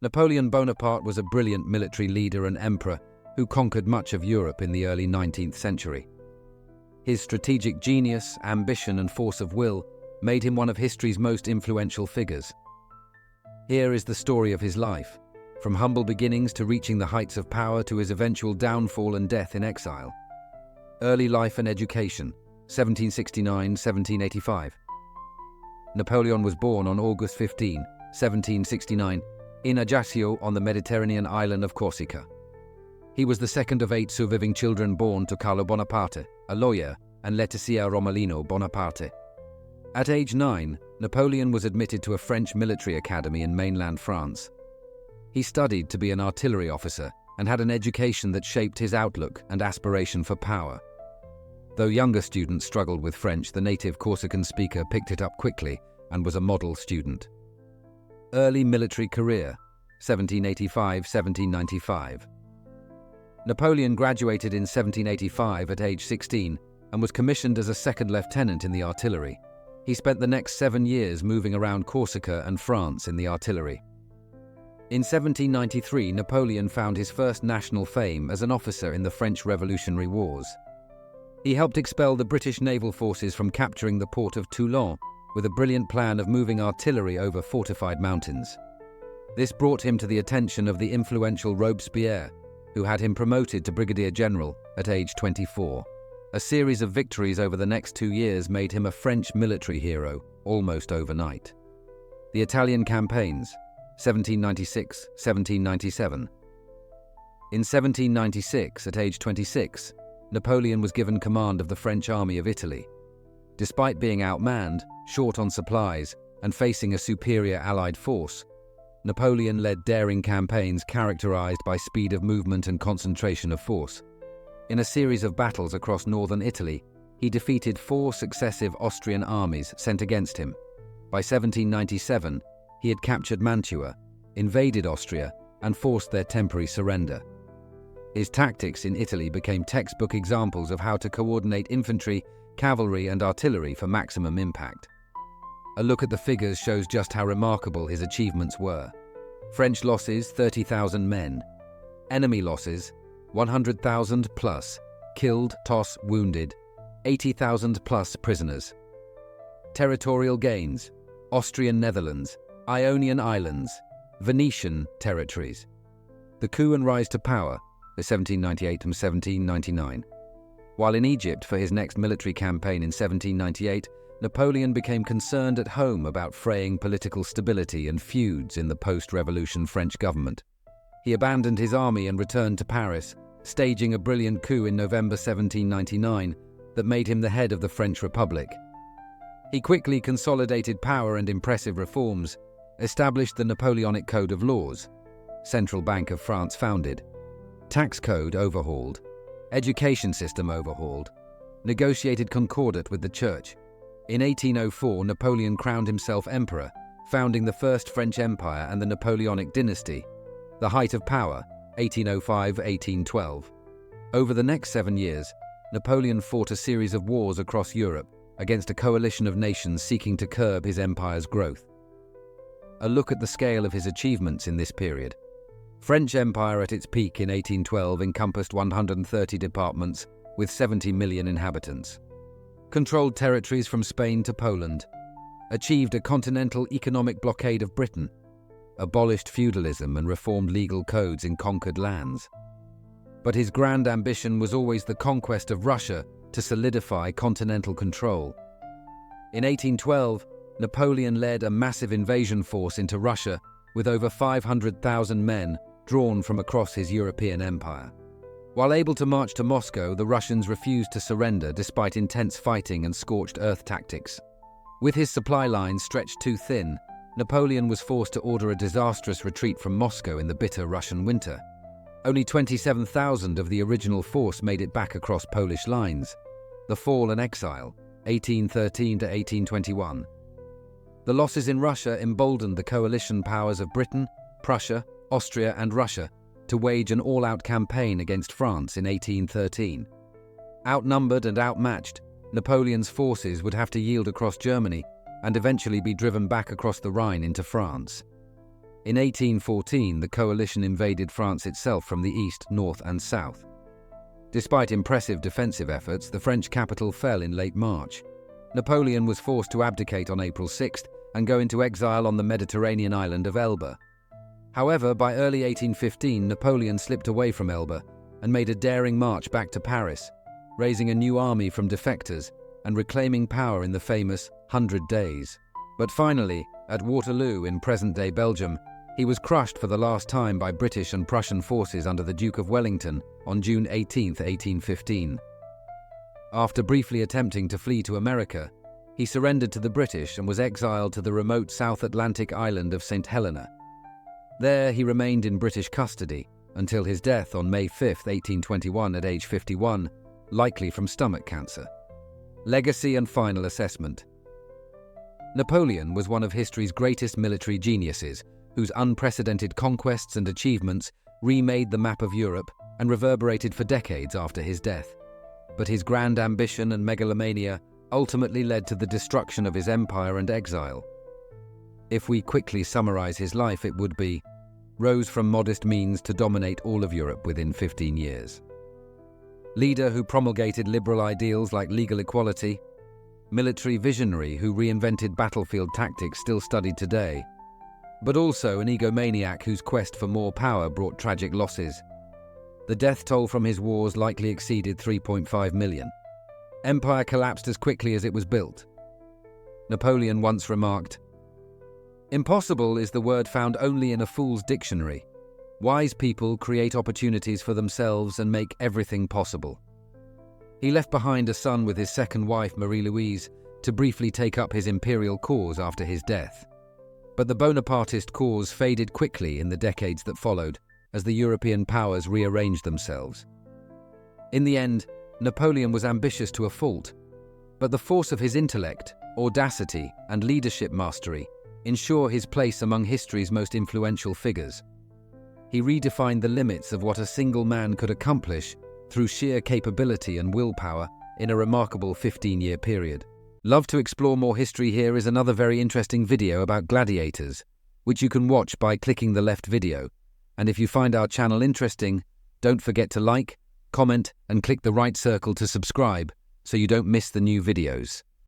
Napoleon Bonaparte was a brilliant military leader and emperor who conquered much of Europe in the early 19th century. His strategic genius, ambition, and force of will made him one of history's most influential figures. Here is the story of his life, from humble beginnings to reaching the heights of power to his eventual downfall and death in exile. Early life and education, 1769–1785. Napoleon was born on August 15, 1769, in Ajaccio on the Mediterranean island of Corsica. He was the second of 8 surviving children born to Carlo Bonaparte, a lawyer, and Letizia Romolino Bonaparte. At age 9, Napoleon was admitted to a French military academy in mainland France. He studied to be an artillery officer and had an education that shaped his outlook and aspiration for power. Though younger students struggled with French, the native Corsican speaker picked it up quickly and was a model student. Early military career, 1785–1795. Napoleon graduated in 1785 at age 16 and was commissioned as a second lieutenant in the artillery. He spent the next 7 years moving around Corsica and France in the artillery. In 1793, Napoleon found his first national fame as an officer in the French Revolutionary Wars. He helped expel the British naval forces from capturing the port of Toulon with a brilliant plan of moving artillery over fortified mountains. This brought him to the attention of the influential Robespierre, who had him promoted to brigadier general at age 24. A series of victories over the next 2 years made him a French military hero almost overnight. The Italian campaigns, 1796–1797. In 1796, at age 26, Napoleon was given command of the French army of Italy. Despite being outmanned, short on supplies, and facing a superior Allied force, Napoleon led daring campaigns characterized by speed of movement and concentration of force. In a series of battles across northern Italy, he defeated 4 successive Austrian armies sent against him. By 1797, he had captured Mantua, invaded Austria, and forced their temporary surrender. His tactics in Italy became textbook examples of how to coordinate infantry, cavalry, and artillery for maximum impact. A look at the figures shows just how remarkable his achievements were. French losses, 30,000 men. Enemy losses, 100,000 plus. Killed, wounded, 80,000 plus prisoners. Territorial gains, Austrian Netherlands, Ionian Islands, Venetian territories. The coup and rise to power, the 1798 and 1799. While in Egypt for his next military campaign in 1798, Napoleon became concerned at home about fraying political stability and feuds in the post-revolution French government. He abandoned his army and returned to Paris, staging a brilliant coup in November 1799 that made him the head of the French Republic. He quickly consolidated power and impressive reforms, established the Napoleonic Code of Laws, Central Bank of France founded, tax code overhauled, education system overhauled, negotiated concordat with the Church. In 1804, Napoleon crowned himself emperor, founding the First French Empire and the Napoleonic dynasty. The height of power, 1805–1812. Over the next 7 years, Napoleon fought a series of wars across Europe against a coalition of nations seeking to curb his empire's growth. A look at the scale of his achievements in this period. French Empire at its peak in 1812 encompassed 130 departments with 70 million inhabitants. Controlled territories from Spain to Poland. Achieved a continental economic blockade of Britain. Abolished feudalism and reformed legal codes in conquered lands. But his grand ambition was always the conquest of Russia to solidify continental control. In 1812, Napoleon led a massive invasion force into Russia with over 500,000 men drawn from across his European empire. While able to march to Moscow, the Russians refused to surrender despite intense fighting and scorched earth tactics. With his supply lines stretched too thin, Napoleon was forced to order a disastrous retreat from Moscow in the bitter Russian winter. Only 27,000 of the original force made it back across Polish lines. The fall and exile, 1813–1821. The losses in Russia emboldened the coalition powers of Britain, Prussia, Austria, and Russia to wage an all-out campaign against France in 1813. Outnumbered and outmatched, Napoleon's forces would have to yield across Germany and eventually be driven back across the Rhine into France. In 1814, the coalition invaded France itself from the east, north, and south. Despite impressive defensive efforts, the French capital fell in late March. Napoleon was forced to abdicate on April 6th and go into exile on the Mediterranean island of Elba. However, by early 1815, Napoleon slipped away from Elba and made a daring march back to Paris, raising a new army from defectors and reclaiming power in the famous 100 Days. But finally, at Waterloo in present-day Belgium, he was crushed for the last time by British and Prussian forces under the Duke of Wellington on June 18, 1815. After briefly attempting to flee to America, he surrendered to the British and was exiled to the remote South Atlantic island of St. Helena. There he remained in British custody until his death on May 5, 1821 at age 51, likely from stomach cancer. Legacy and final assessment. Napoleon was one of history's greatest military geniuses, whose unprecedented conquests and achievements remade the map of Europe and reverberated for decades after his death. But his grand ambition and megalomania ultimately led to the destruction of his empire and exile. If we quickly summarize his life, it would be: rose from modest means to dominate all of Europe within 15 years. Leader who promulgated liberal ideals like legal equality. Military visionary who reinvented battlefield tactics still studied today. But also an egomaniac whose quest for more power brought tragic losses. The death toll from his wars likely exceeded 3.5 million. Empire collapsed as quickly as it was built. Napoleon once remarked, "Impossible is the word found only in a fool's dictionary. Wise people create opportunities for themselves and make everything possible." He left behind a son with his second wife, Marie-Louise, to briefly take up his imperial cause after his death. But the Bonapartist cause faded quickly in the decades that followed, as the European powers rearranged themselves. In the end, Napoleon was ambitious to a fault, but the force of his intellect, audacity, and leadership mastery ensure his place among history's most influential figures. He redefined the limits of what a single man could accomplish through sheer capability and willpower in a remarkable 15-year period. Love to explore more history? Here is another very interesting video about gladiators, which you can watch by clicking the left video. And if you find our channel interesting, don't forget to like, comment, and click the right circle to subscribe so you don't miss the new videos.